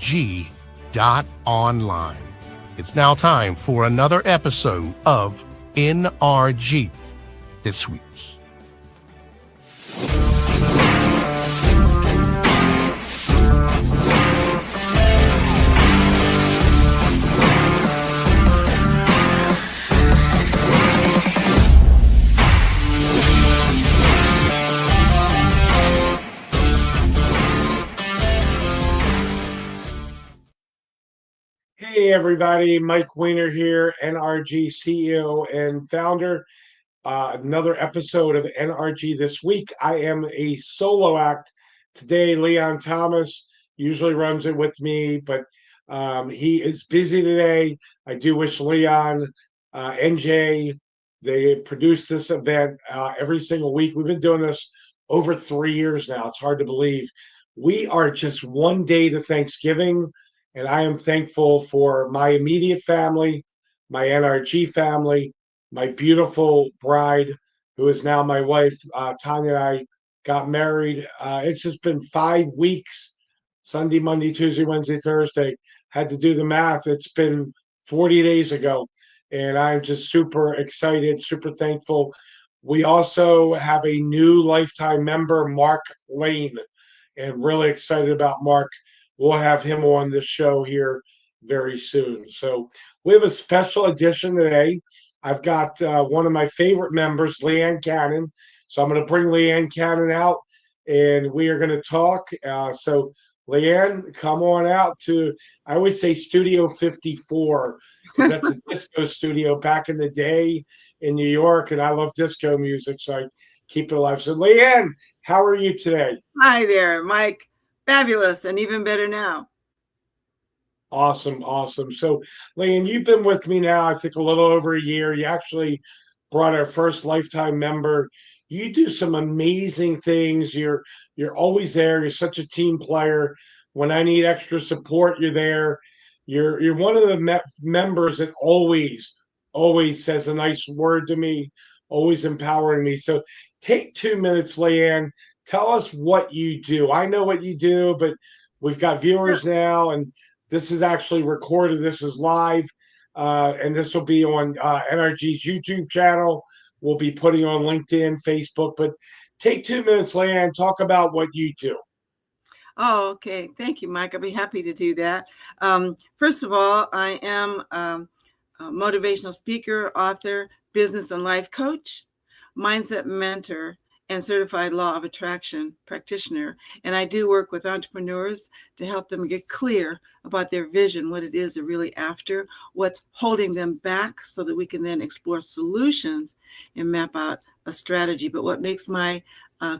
nrg.online. It's now time for another episode of NRG This Week. Hey everybody, Mike Weiner here, NRG CEO and founder. Another episode of NRG This Week. I am a solo act today. Leon Thomas usually runs it with me, but he is busy today. I do wish Leon, NJ, they produce this event every single week. We've been doing this over 3 years now. It's hard to believe. We are just one day to Thanksgiving. And I am thankful for my immediate family, my NRG family, my beautiful bride, who is now my wife. Tanya and I got married. It's just been 5 weeks, Sunday, Monday, Tuesday, Wednesday, Thursday. Had to do the math. It's been 40 days ago. And I'm just super excited, super thankful. We also have a new lifetime member, Mark Lane, and really excited about Mark. We'll have him on the show here very soon. So we have a special edition today. I've got one of my favorite members, Leanne Cannon. So I'm going to bring Leanne Cannon out, and we are going to talk. So Leanne, come on out to, I always say Studio 54, because that's a disco studio back in the day in New York, and I love disco music, so I keep it alive. So Leanne, how are you today? Hi there, Mike. Fabulous, and even better now. Awesome. So, Leanne, you've been with me now, I think, a little over a year. You actually brought our first lifetime member. You do some amazing things. You're always there. You're such a team player. When I need extra support, you're there. You're one of the members that always says a nice word to me, always empowering me. So, take 2 minutes, Leanne. Tell us what you do. I know what you do, but we've got viewers now, and this is actually recorded. This is live, and this will be on NRG's YouTube channel. We'll be putting on LinkedIn, Facebook. But take 2 minutes, Leanne, talk about what you do. Oh, okay. Thank you, Mike. I'll be happy to do that. First of all, I am a motivational speaker, author, business and life coach, mindset mentor, and certified law of attraction practitioner. And I do work with entrepreneurs to help them get clear about their vision, what it is they're really after, what's holding them back, so that we can then explore solutions and map out a strategy. But what makes my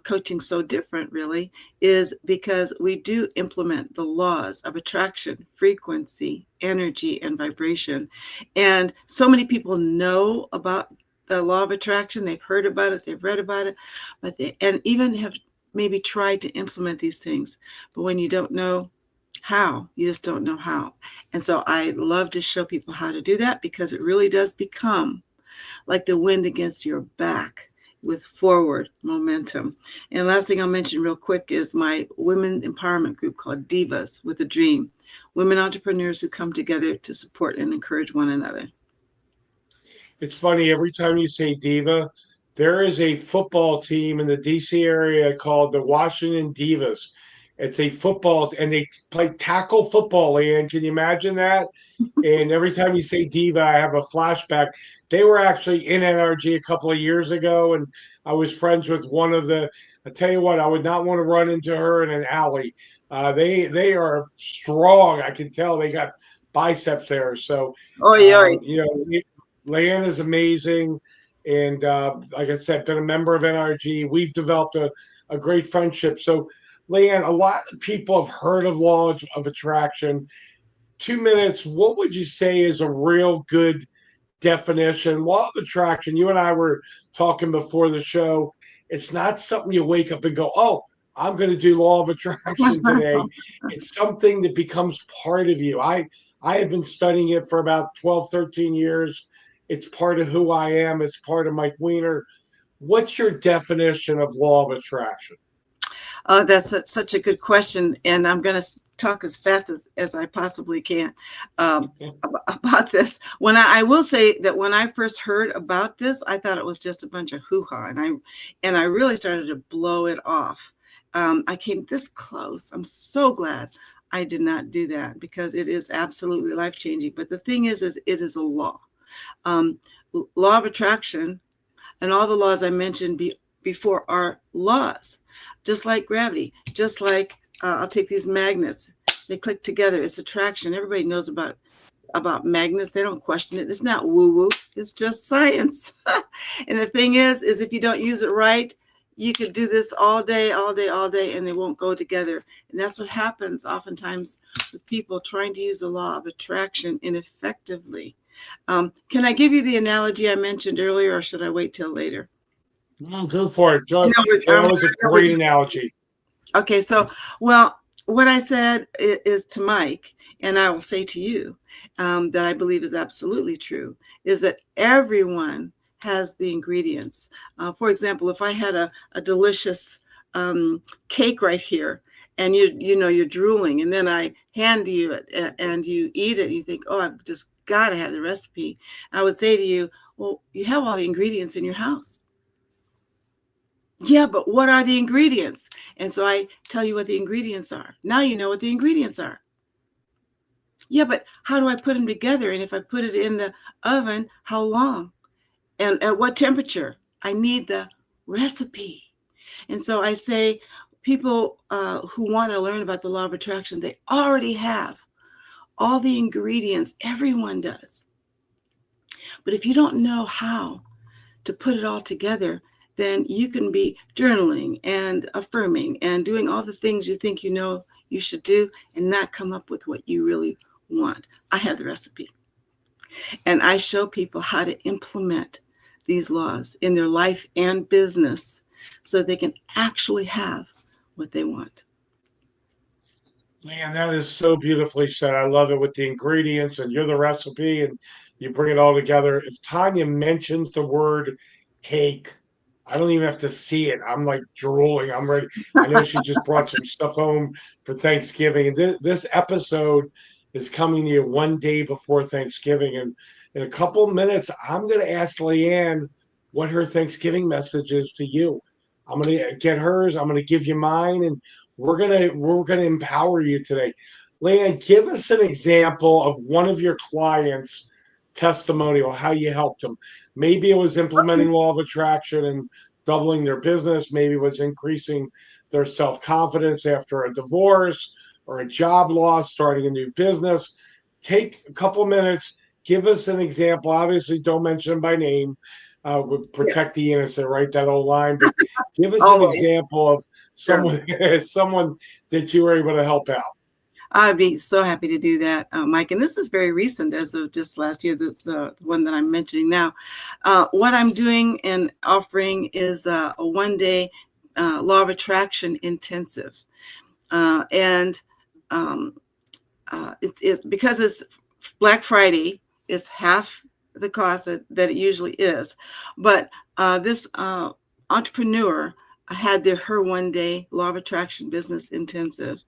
coaching so different really is because we do implement the laws of attraction, frequency, energy, and vibration. And so many people know about the law of attraction. They've heard about it, they've read about it, and even have maybe tried to implement these things. But when you don't know how, you just don't know how. And so I love to show people how to do that, because it really does become like the wind against your back with forward momentum. And last thing I'll mention real quick is my women empowerment group called Divas with a Dream. Women entrepreneurs who come together to support and encourage one another. It's funny, every time you say diva, there is a football team in the DC area called the Washington Divas. It's a football, and they play tackle football, Leanne. Can you imagine that? And every time you say diva, I have a flashback. They were actually in NRG a couple of years ago, and I was friends with one of the, I tell you what, I would not want to run into her in an alley. They are strong. I can tell they got biceps there. So, Leanne is amazing. And like I said, been a member of NRG. We've developed a great friendship. So, Leanne, a lot of people have heard of law of attraction. 2 minutes, what would you say is a real good definition? Law of attraction, you and I were talking before the show. It's not something you wake up and go, oh, I'm going to do law of attraction today. It's something that becomes part of you. I have been studying it for about 12, 13 years. It's part of who I am. It's part of Mike Weiner. What's your definition of law of attraction? Oh, that's such a good question. And I'm going to talk as fast as I possibly can about this. When I will say that when I first heard about this, I thought it was just a bunch of hoo-ha, and I really started to blow it off. I came this close. I'm so glad I did not do that, because it is absolutely life-changing. But the thing is it is a law. Law of attraction and all the laws I mentioned before are laws, just like gravity, just like I'll take these magnets. They click together. It's attraction. Everybody knows about magnets. They don't question it. It's not woo-woo. It's just science. And the thing is if you don't use it right, you could do this all day, and they won't go together. And that's what happens oftentimes with people trying to use the law of attraction ineffectively. Can I give you the analogy I mentioned earlier, or should I wait till later? Go for it. That was a great analogy. Okay, so, well, what I said is to Mike, and I will say to you, that I believe is absolutely true, is that everyone has the ingredients. For example, if I had a delicious cake right here, and you're drooling, and then I hand you it, and you eat it, and you think, oh, I've just got to have the recipe. I would say to you, well, you have all the ingredients in your house. Yeah, but what are the ingredients? And so I tell you what the ingredients are. Now you know what the ingredients are. Yeah, but how do I put them together? And if I put it in the oven, how long? And at what temperature? I need the recipe. And so I say, people who want to learn about the law of attraction, they already have all the ingredients. Everyone does. But if you don't know how to put it all together, then you can be journaling and affirming and doing all the things you think you know you should do and not come up with what you really want. I have the recipe. And I show people how to implement these laws in their life and business so they can actually have what they want. Man, that is so beautifully said. I love it, with the ingredients, and you're the recipe, and you bring it all together. If Tanya mentions the word cake, I don't even have to see it. I'm like drooling. I'm ready. I know she just brought some stuff home for Thanksgiving. And this episode is coming to you one day before Thanksgiving. And in a couple minutes, I'm going to ask Leanne what her Thanksgiving message is to you. I'm going to get hers. I'm going to give you mine, and we're gonna empower you today. Leanne, give us an example of one of your clients' testimonial, how you helped them. Maybe it was implementing law of attraction and doubling their business. Maybe it was increasing their self-confidence after a divorce or a job loss, starting a new business. Take a couple minutes, give us an example. Obviously, don't mention them by name. Would protect the innocent, right? That old line. But give us an example of someone that you were able to help out. I'd be so happy to do that, Mike. And this is very recent, as of just last year, the one that I'm mentioning now. What I'm doing and offering is a one-day law of attraction intensive. It's because it's Black Friday, is half the cost that it usually is. But this entrepreneur had her one-day law of attraction business intensive.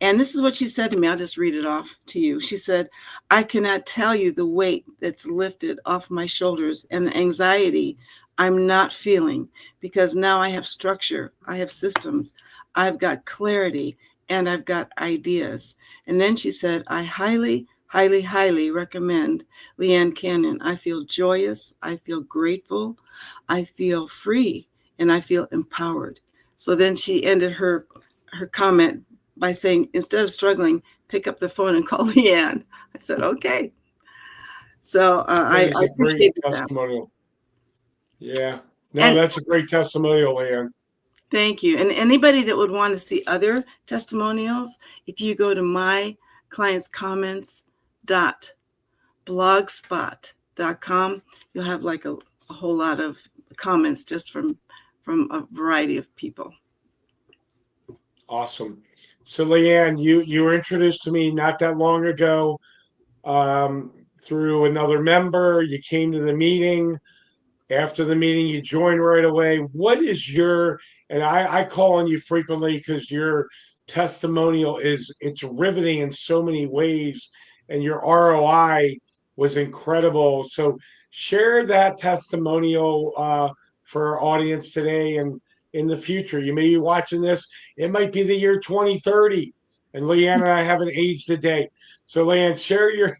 And this is what she said to me. I'll just read it off to you. She said, I cannot tell you the weight that's lifted off my shoulders and the anxiety I'm not feeling, because now I have structure, I have systems, I've got clarity, and I've got ideas. And then she said, I highly, highly, highly recommend Leanne Cannon. I feel joyous, I feel grateful, I feel free, and I feel empowered. So then she ended her comment by saying, instead of struggling, pick up the phone and call Leanne. I said, okay. So I appreciate that. Testimonial. Yeah. No, that's a great testimonial, Leanne. Thank you. And anybody that would want to see other testimonials, if you go to myclientscomments.blogspot.com, you'll have like a whole lot of comments just from a variety of people. Awesome. So Leanne, you were introduced to me not that long ago through another member. You came to the meeting. After the meeting, you joined right away. What is and I call on you frequently because you're testimonial it's riveting in so many ways, and your ROI was incredible. So share that testimonial for our audience today and in the future. You may be watching this. It might be the year 2030, and Leanne and I haven't aged a day. So Leanne, share your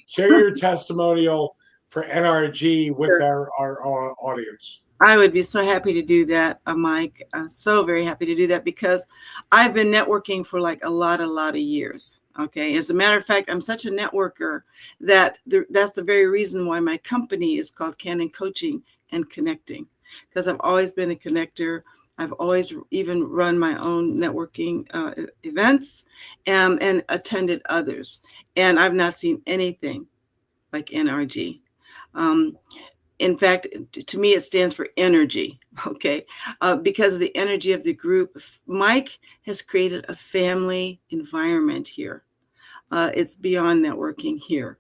share your testimonial for NRG with our audience. I would be so happy to do that, Mike. So very happy to do that because I've been networking for like a lot of years. Okay. As a matter of fact, I'm such a networker that that's the very reason why my company is called Canon Coaching and Connecting, because I've always been a connector. I've always even run my own networking events and attended others. And I've not seen anything like NRG. In fact, to me, it stands for energy, okay? Because of the energy of the group, Mike has created a family environment here. It's beyond networking here.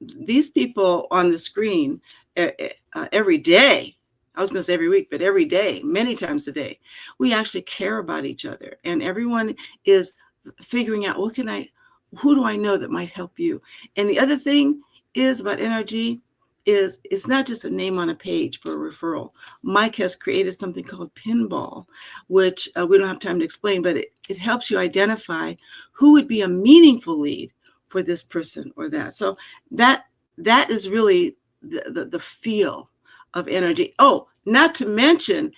These people on the screen every day, I was going to say every week, but every day, many times a day, we actually care about each other. And everyone is figuring out, who do I know that might help you? And the other thing is about NRG, is it's not just a name on a page for a referral. Mike has created something called Pinball, which we don't have time to explain, but it helps you identify who would be a meaningful lead for this person or that. So that is really the feel of NRG. Oh, not to mention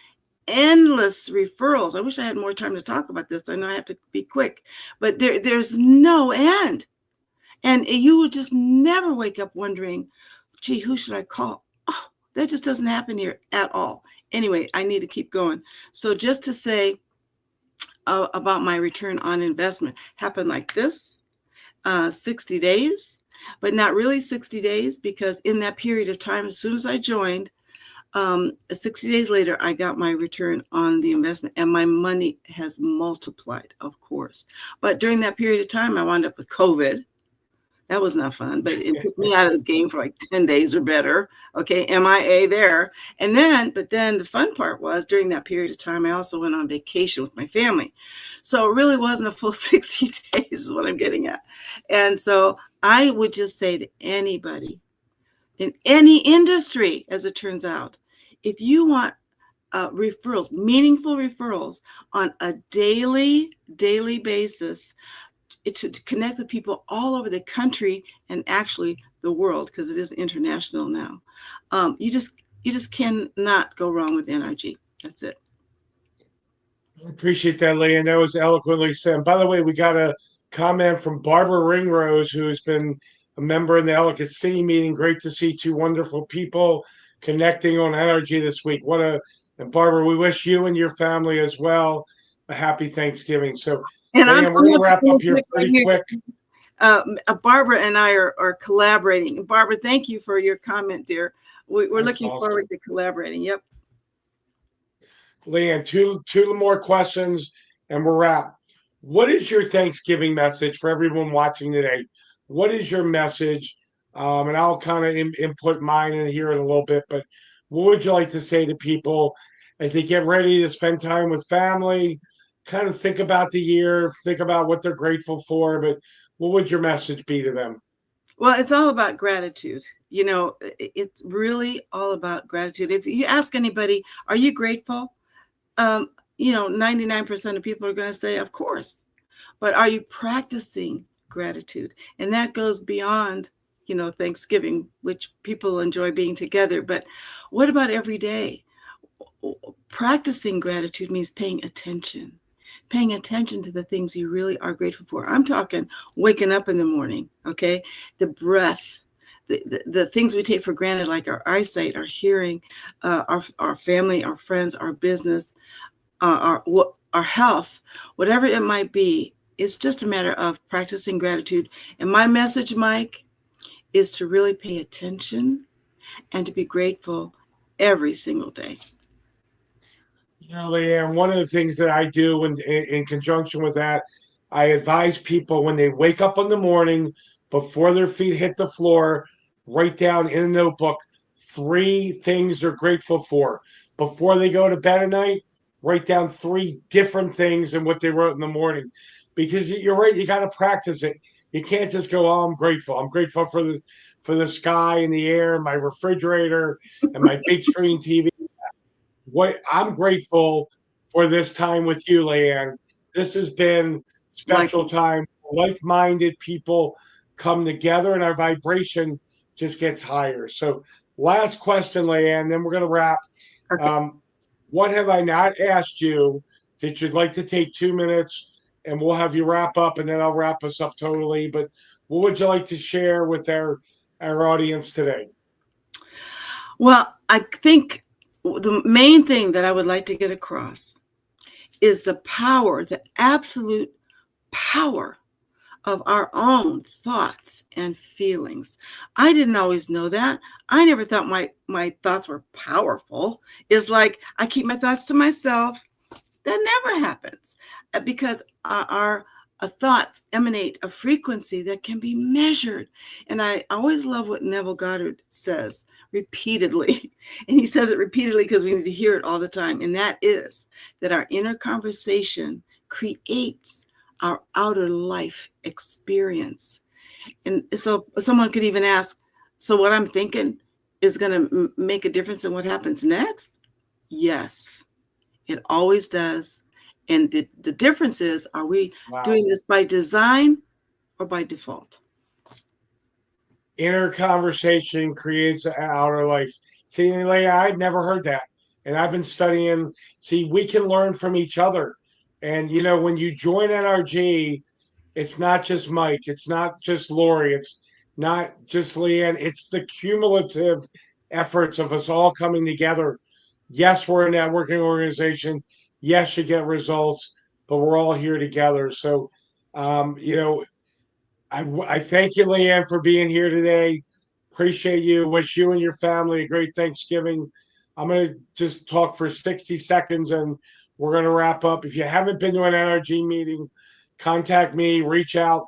endless referrals. I wish I had more time to talk about this. I know I have to be quick, but there's no end. And you would just never wake up wondering, gee, who should I call? Oh, that just doesn't happen here at all. Anyway, I need to keep going. So just to say about my return on investment, happened like this, 60 days, but not really 60 days, because in that period of time, as soon as I joined, 60 days later, I got my return on the investment, and my money has multiplied, of course. But during that period of time, I wound up with COVID. That was not fun, but it took me out of the game for like 10 days or better. Okay, MIA there. But then the fun part was during that period of time, I also went on vacation with my family. So it really wasn't a full 60 days is what I'm getting at. And so I would just say to anybody in any industry, as it turns out, if you want referrals, meaningful referrals on a daily basis, to connect with people all over the country and actually the world, because it is international now. You just cannot go wrong with NRG. That's it. I appreciate that, Leanne. That was eloquently said. And by the way, we got a comment from Barbara Ringrose, who's been a member in the Ellicott City meeting. Great to see two wonderful people connecting on NRG this week. And Barbara, we wish you and your family as well a happy Thanksgiving. So, and Leanne, we're going to wrap up here pretty quick. Barbara and I are collaborating. Barbara, thank you for your comment, dear. We're looking forward to collaborating. Yep. Leanne, two more questions and we're wrapped. What is your Thanksgiving message for everyone watching today? What is your message? And I'll kind of input mine in here in a little bit, but what would you like to say to people as they get ready to spend time with family, kind of think about the year, think about what they're grateful for, but what would your message be to them? Well, it's all about gratitude. You know, it's really all about gratitude. If you ask anybody, are you grateful? 99% of people are going to say, of course. But are you practicing gratitude? And that goes beyond, Thanksgiving, which people enjoy being together. But what about every day? Practicing gratitude means paying attention to the things you really are grateful for. I'm talking waking up in the morning, okay? The breath, the things we take for granted, like our eyesight, our hearing, our family, our friends, our business, our health, whatever it might be. It's just a matter of practicing gratitude. And my message, Mike, is to really pay attention and to be grateful every single day. Leanne, one of the things that I do in conjunction with that, I advise people when they wake up in the morning, before their feet hit the floor, write down in a notebook 3 things they're grateful for. Before they go to bed at night, write down 3 different things than what they wrote in the morning, because you're right. You got to practice it. You can't just go, "Oh, I'm grateful. I'm grateful for the sky and the air, and my refrigerator, and my big screen TV." What I'm grateful for this time with you, Leanne. This has been Like, special time. Like-minded people come together, and our vibration just gets higher. So, last question, Leanne. Then we're going to wrap. okay. Um, what have I not asked you that you'd like to take 2 minutes, and we'll have you wrap up, and then I'll wrap us up totally. But what would you like to share with our audience today? Well, I think the main thing that I would like to get across is the power, the absolute power of our own thoughts and feelings. I didn't always know that. I never thought my thoughts were powerful. It's like I keep my thoughts to myself. That never happens because our thoughts emanate a frequency that can be measured. And I always love what Neville Goddard says repeatedly. And he says it repeatedly because we need to hear it all the time. And that is that our inner conversation creates our outer life experience. And so someone could even ask, so what I'm thinking is going to make a difference in what happens next? Yes, it always does. And the difference is, are we doing this by design or by default? Inner conversation creates an outer life. See, Leah, I'd never heard that. And I've been studying. See, we can learn from each other. And, when you join NRG, it's not just Mike, it's not just Lori, it's not just Leanne, it's the cumulative efforts of us all coming together. Yes, we're a networking organization. Yes, you get results, but we're all here together. So, I thank you, Leanne, for being here today. Appreciate you. Wish you and your family a great Thanksgiving. I'm going to just talk for 60 seconds and we're going to wrap up. If you haven't been to an NRG meeting, contact me, reach out.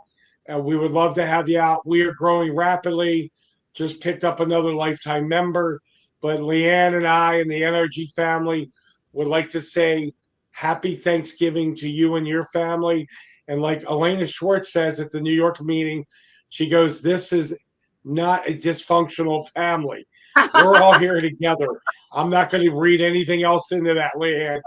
We would love to have you out. We are growing rapidly. Just picked up another lifetime member. But Leanne and I and the NRG family would like to say happy Thanksgiving to you and your family. And like Elena Schwartz says at the New York meeting, she goes, "This is not a dysfunctional family. We're all here together." I'm not going to read anything else into that, Leanne,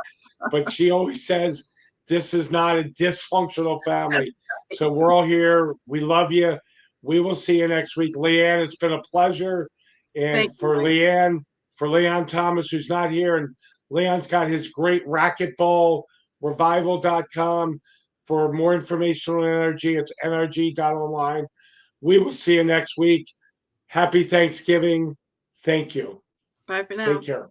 but she always says, "This is not a dysfunctional family." So we're all here. We love you. We will see you next week. Leanne, it's been a pleasure. And Thank you, Mike. For Leon Thomas, who's not here, and Leon's got his great racquetball, revival.com. For more information on NRG, it's nrg.online. We will see you next week. Happy Thanksgiving. Thank you. Bye for now. Take care.